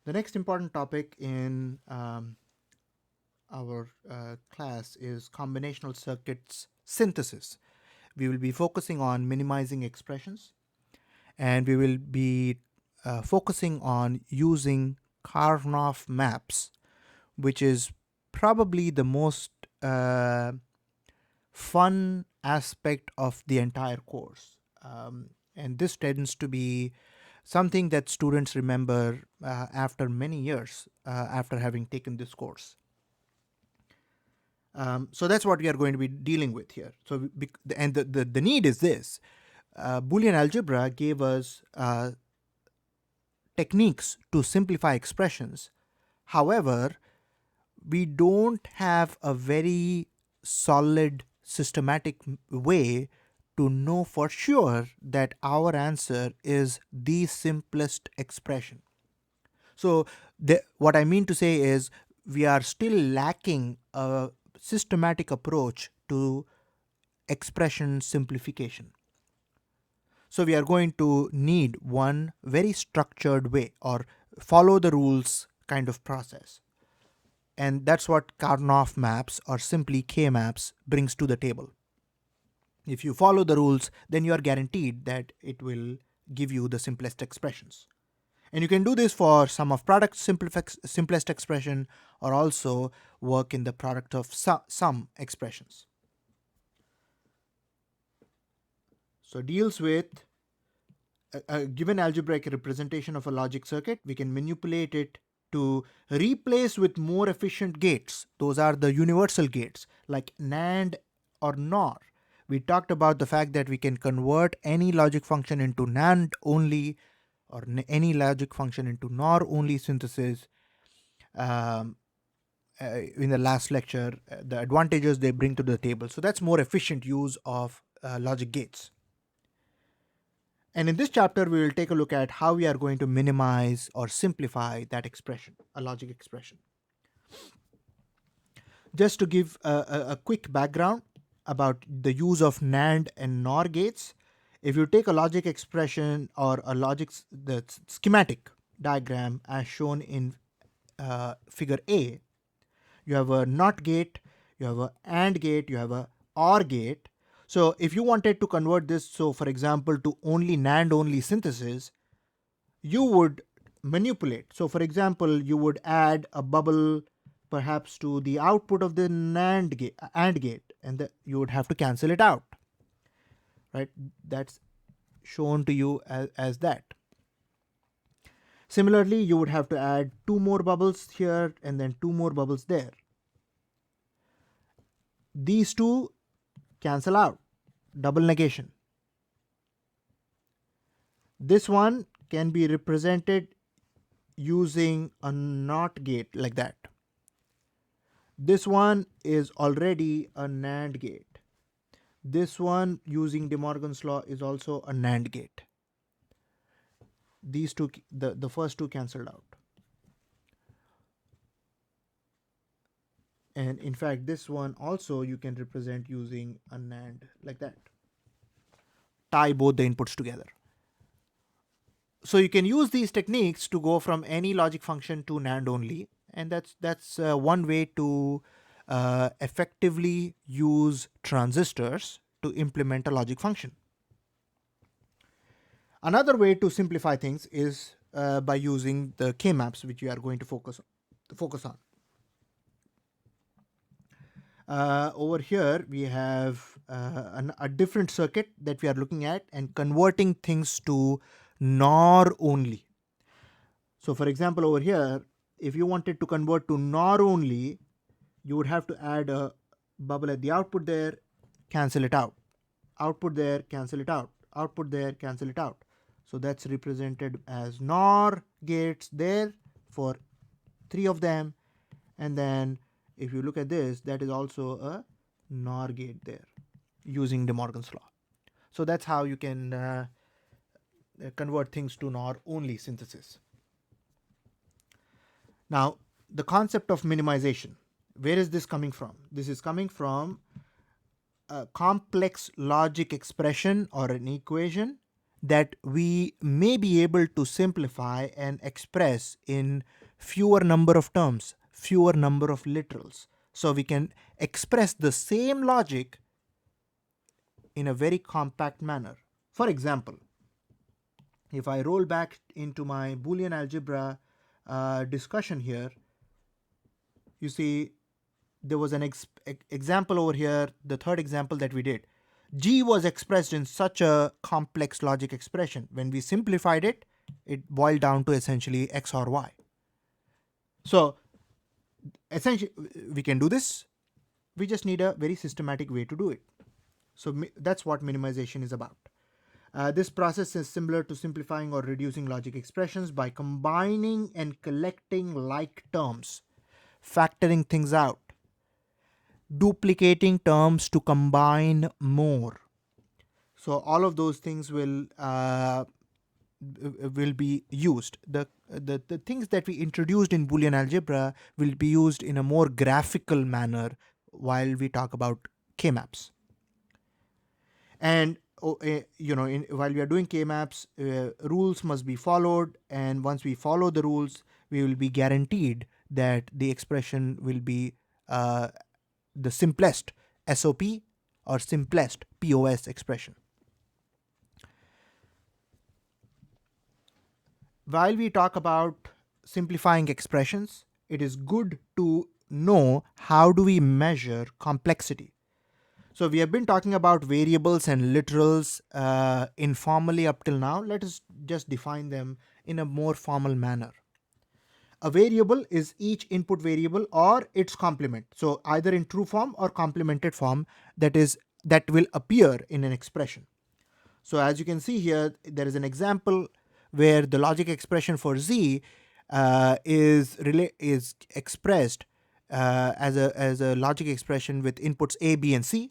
The next important topic in our class is combinational circuits synthesis. We will be focusing on minimizing expressions, and we will be focusing on using Karnoff maps, which is probably the most fun aspect of the entire course. And this tends to be something that students remember after many years after having taken this course. So that's what we are going to be dealing with here. So, and the need is this. Boolean algebra gave us techniques to simplify expressions. However, we don't have a very solid systematic way to know for sure that our answer is the simplest expression. So what I mean to say is we are still lacking a systematic approach to expression simplification. So we are going to need one very structured way or follow the rules kind of process. And that's what Karnoff maps or simply K maps brings to the table. If you follow the rules, then you are guaranteed that it will give you the simplest expressions. And you can do this for sum of product simplest expression, or also work in the product of sum expressions. So deals with a given algebraic representation of a logic circuit. We can manipulate it to replace with more efficient gates. Those are the universal gates like NAND or NOR. We talked about the fact that we can convert any logic function into NAND only or any logic function into NOR only synthesis in the last lecture, the advantages they bring to the table. So that's more efficient use of logic gates. And in this chapter, we will take a look at how we are going to minimize or simplify that expression, a logic expression. Just to give a quick background about the use of NAND and NOR gates, if you take a logic expression or the schematic diagram as shown in figure A, you have a NOT gate, you have a AND gate, you have a OR gate. So if you wanted to convert this, so for example, to only NAND-only synthesis, you would manipulate. So for example, you would add a bubble perhaps to the output of the AND gate, and you would have to cancel it out, right? That's shown to you as that. Similarly, you would have to add two more bubbles here and then two more bubbles there. These two cancel out, double negation. This one can be represented using a NOT gate like that. This one is already a NAND gate. This one using De Morgan's law is also a NAND gate. These two, the first two cancelled out. And in fact, this one also you can represent using a NAND like that. Tie both the inputs together. So you can use these techniques to go from any logic function to NAND only, and that's one way to effectively use transistors to implement a logic function. Another way to simplify things is by using the K-maps, which we are going to focus on. Over here, we have a different circuit that we are looking at and converting things to NOR only. So for example, over here, if you wanted to convert to NOR only, you would have to add a bubble at the output there, cancel it out. Output there, cancel it out. Output there, cancel it out. So that's represented as NOR gates there for 3 of them. And then if you look at this, that is also a NOR gate there using De Morgan's law. So that's how you can convert things to NOR only synthesis. Now, the concept of minimization, where is this coming from? This is coming from a complex logic expression or an equation that we may be able to simplify and express in fewer number of terms, fewer number of literals. So we can express the same logic in a very compact manner. For example, if I roll back into my Boolean algebra discussion here, you see there was an example over here, the third example that we did. G was expressed in such a complex logic expression. When we simplified it, it boiled down to essentially X or Y. So essentially, we can do this. We just need a very systematic way to do it. So that's what minimization is about. This process is similar to simplifying or reducing logic expressions by combining and collecting like terms, factoring things out, duplicating terms to combine more. So all of those things will be used. The things that we introduced in Boolean algebra will be used in a more graphical manner while we talk about K-maps. And while we are doing K-maps, rules must be followed, and once we follow the rules, we will be guaranteed that the expression will be the simplest SOP or simplest POS expression. While we talk about simplifying expressions, it is good to know how do we measure complexity. So we have been talking about variables and literals informally up till now. Let us just define them in a more formal manner. A variable is each input variable or its complement. So either in true form or complemented form that will appear in an expression. So as you can see here, there is an example where the logic expression for Z is expressed as a logic expression with inputs A, B, and C.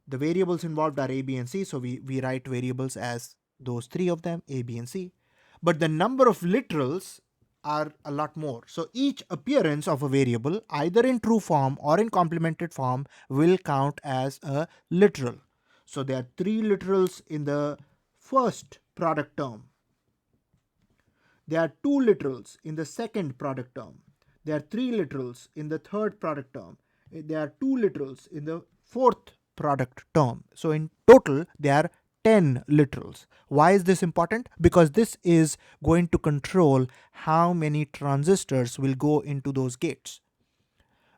The variables involved are A, B, and C. So we write variables as those three of them, A, B, and C. But the number of literals are a lot more. So each appearance of a variable, either in true form or in complemented form, will count as a literal. So there are 3 literals in the first product term. There are 2 literals in the second product term. There are 3 literals in the third product term. There are 2 literals in the fourth product term. So in total, there are 10 literals. Why is this important? Because this is going to control how many transistors will go into those gates.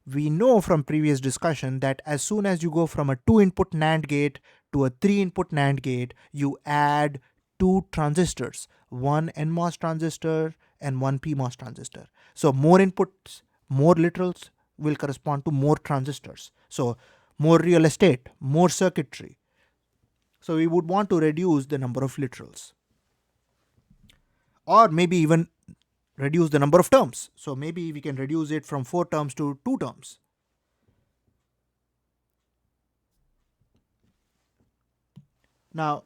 We know from previous discussion that as soon as you go from a 2-input NAND gate to a 3-input NAND gate, you add 2 transistors, one NMOS transistor and one PMOS transistor. So more inputs, more literals will correspond to more transistors. So more real estate, more circuitry. So we would want to reduce the number of literals, or maybe even reduce the number of terms. So maybe we can reduce it from 4 terms to 2 terms. Now,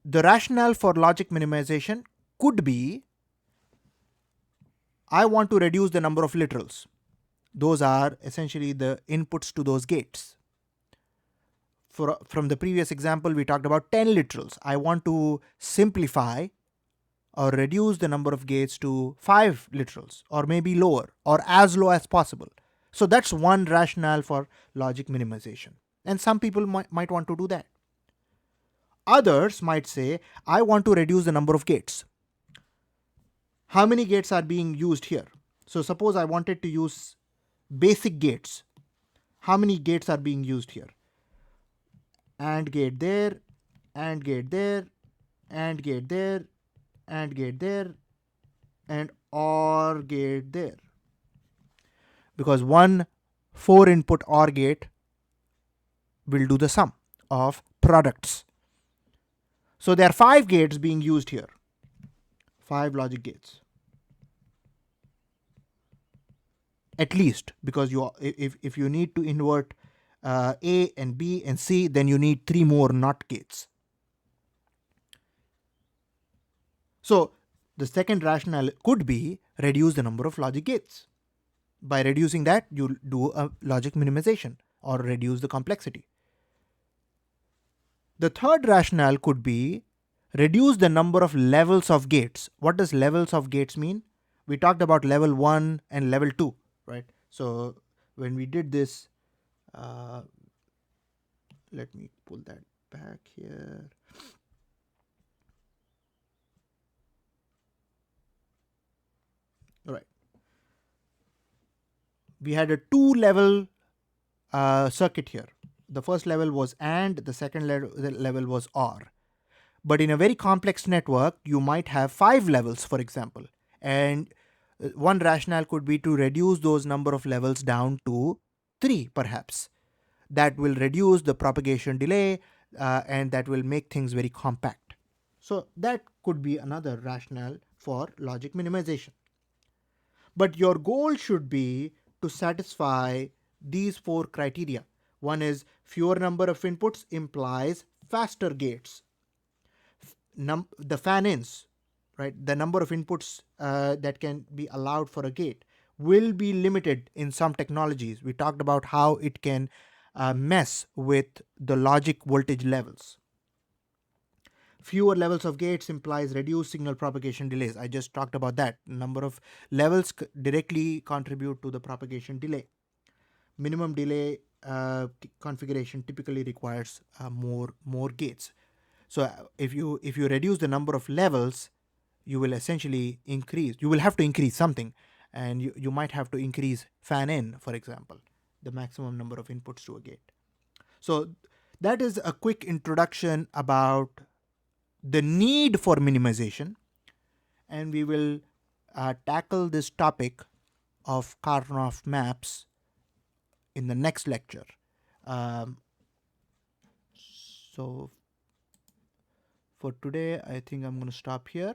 the rationale for logic minimization could be, I want to reduce the number of literals. Those are essentially the inputs to those gates. From the previous example, we talked about 10 literals. I want to simplify or reduce the number of gates to 5 literals, or maybe lower, or as low as possible. So that's one rationale for logic minimization. And some people might want to do that. Others might say, I want to reduce the number of gates. How many gates are being used here? So suppose I wanted to use basic gates. How many gates are being used here? AND gate there, AND gate there, AND gate there, AND gate there, and OR gate there. Because one 4-input OR gate will do the sum of products. So there are 5 gates being used here, 5 logic gates. At least, because if you need to invert A and B and C, then you need 3 more NOT gates. So the second rationale could be reduce the number of logic gates. By reducing that, you do a logic minimization or reduce the complexity. The third rationale could be reduce the number of levels of gates. What does levels of gates mean? We talked about level 1 and level 2, right? So when we did this, uh, let me pull that back here. All right. We had a 2-level circuit here. The first level was AND, the second level was OR. But in a very complex network, you might have 5 levels, for example. And one rationale could be to reduce those number of levels down to 3, perhaps. That will reduce the propagation delay and that will make things very compact. So that could be another rationale for logic minimization. But your goal should be to satisfy these 4 criteria. One is fewer number of inputs implies faster gates. The fan-ins, right? The number of inputs that can be allowed for a gate will be limited in some technologies. We talked about how it can mess with the logic voltage levels. Fewer levels of gates implies reduced signal propagation delays. I just talked about that. Number of levels directly contribute to the propagation delay. Minimum delay configuration typically requires more gates. So if you reduce the number of levels, you will essentially increase. You will have to increase something, and you might have to increase fan in, for example, the maximum number of inputs to a gate. So that is a quick introduction about the need for minimization, and we will tackle this topic of Karnoff maps in the next lecture. Um, so for today, I think I'm going to stop here.